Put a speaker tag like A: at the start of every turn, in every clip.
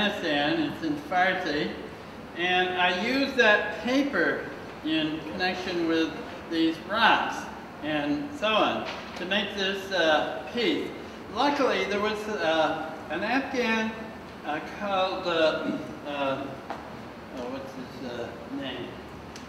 A: Afghanistan. It's in Farsi. And I used that paper in connection with these rocks and so on to make this piece. Luckily, there was an Afghan called, what's his name?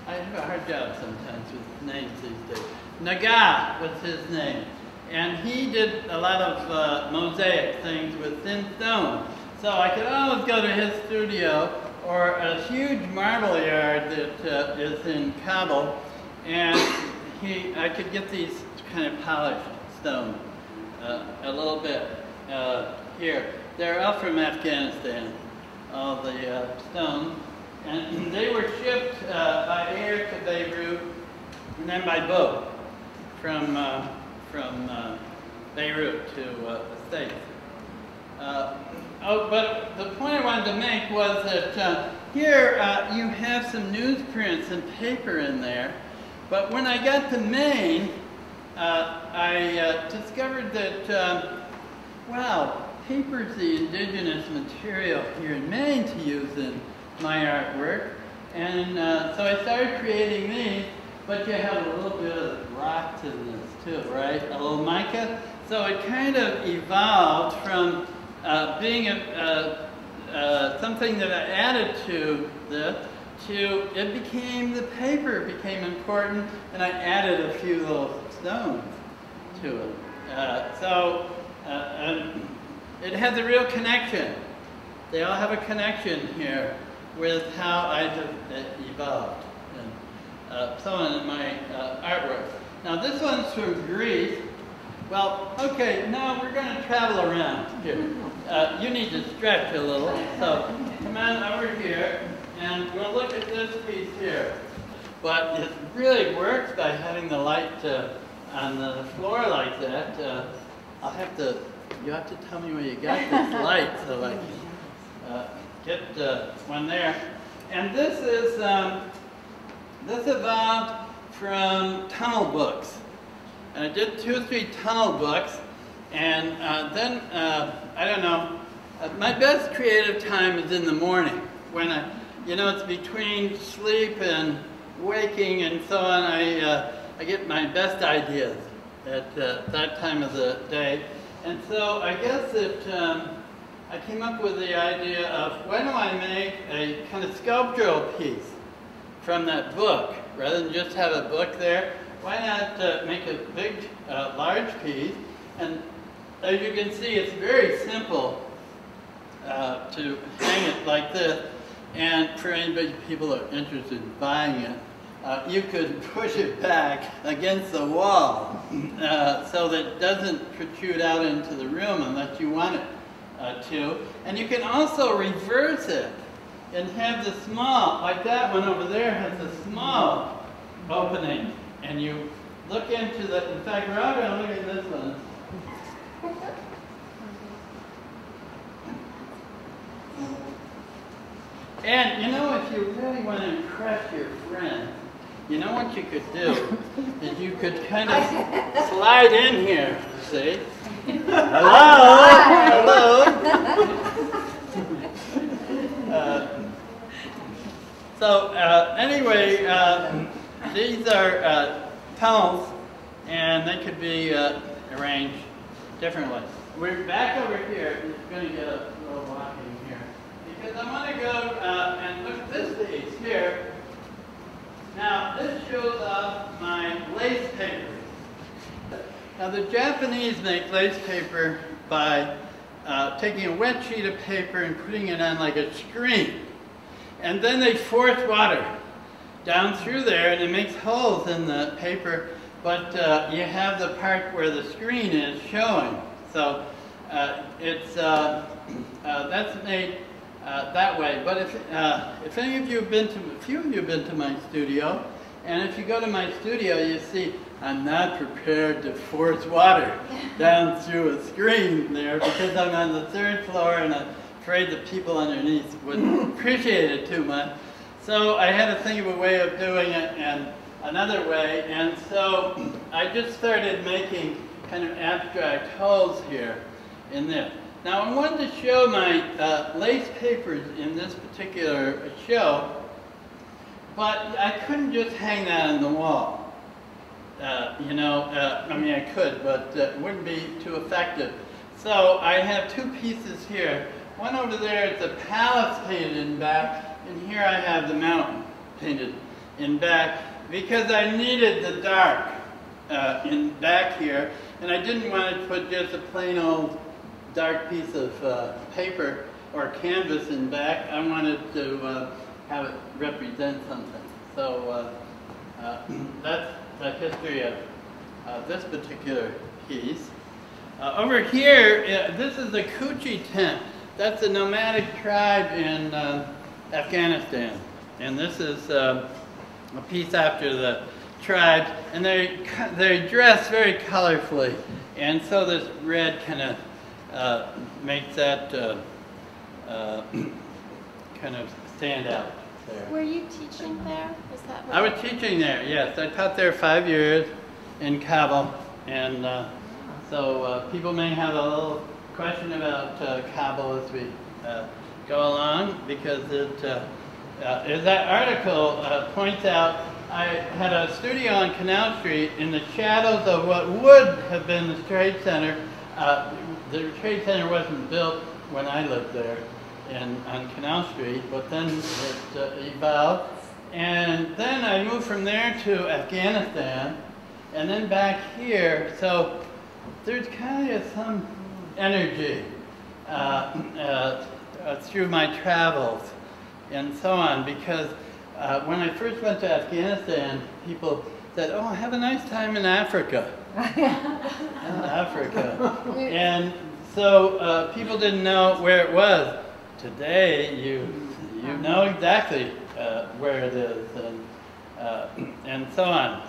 A: I have a hard job sometimes with names these days. Naga was his name. And he did a lot of mosaic things with thin stone. So I could always go to his studio or a huge marble yard that is in Kabul, and I could get these kind of polished stone a little bit here. They're all from Afghanistan, all the stones, and they were shipped by air to Beirut and then by boat from Beirut to the States. But the point I wanted to make was that here you have some newsprints and paper in there, but when I got to Maine, I discovered that, wow, paper's the indigenous material here in Maine to use in my artwork, and so I started creating these, but you have a little bit of rock to this too, right? A little mica. So it kind of evolved from being something that I added to this, it became, the paper became important, and I added a few little stones to it. It has a real connection. They all have a connection here with how I have evolved and so on in my artwork. Now this one's from Greece. Well, okay, now we're going to travel around here. You need to stretch a little, so come on over here, and we'll look at this piece here. But it really works by having the light on the floor like that. You have to tell me where you got this light so I can get one there. And this is, this evolved from tunnel books. And I did 2 or 3 tunnel books, and then, I don't know, my best creative time is in the morning, when it's between sleep and waking and so on. I get my best ideas at that time of the day. And so I guess that I came up with the idea of, why don't I make a kind of sculptural piece from that book, rather than just have a book there. Why not make a big, large piece? And as you can see, it's very simple to hang it like this. And for anybody, people are interested in buying it, you could push it back against the wall so that it doesn't protrude out into the room unless you want it to. And you can also reverse it and have the small, like that one over there has a small opening. And you look into the, in fact, we're all going to look at this one. And you know, if you really want to impress your friends, you know what you could do? Is you could kind of slide in here, see? Hello? Hello? Anyway, these are tunnels, and they could be arranged differently. We're back over here. I'm just going to get a little walking here, because I want to go and look at this piece here. Now, this shows off my lace paper. Now, the Japanese make lace paper by taking a wet sheet of paper and putting it on like a screen. And then they force water down through there, and it makes holes in the paper, but you have the part where the screen is showing. So that's made that way. But if any of you have been to, a few of you have been to my studio, and if you go to my studio, you see I'm not prepared to force water down through a screen there, because I'm on the 3rd floor and I'm afraid the people underneath wouldn't appreciate it too much. So I had to think of a way of doing it and another way, and so I just started making kind of abstract holes here in this. Now I wanted to show my lace papers in this particular show, but I couldn't just hang that on the wall. You know, I mean I could, but it wouldn't be too effective. So I have two pieces here. One over there is the palace painted in back, and here I have the mountain painted in back, because I needed the dark in back here, and I didn't want to put just a plain old dark piece of paper or canvas in back. I wanted to have it represent something. So that's the history of this particular piece. Over here, this is the Kuchi tent. That's a nomadic tribe in Afghanistan. And this is a piece after the tribes. And they dress very colorfully. And so this red kind of makes that kind of stand out there.
B: Were you teaching there? Was that
A: I was teaching there, yes. I taught there 5 years in Kabul. And so people may have a little question about Kabul as we go along, because as that article points out, I had a studio on Canal Street in the shadows of what would have been the Trade Center. The Trade Center wasn't built when I lived there on Canal Street, but then it evolved. And then I moved from there to Afghanistan, and then back here. So there's kind of some energy through my travels and so on, because when I first went to Afghanistan, people said, "Oh, have a nice time in Africa." Africa. And so people didn't know where it was. Today, you know exactly where it is, and so on.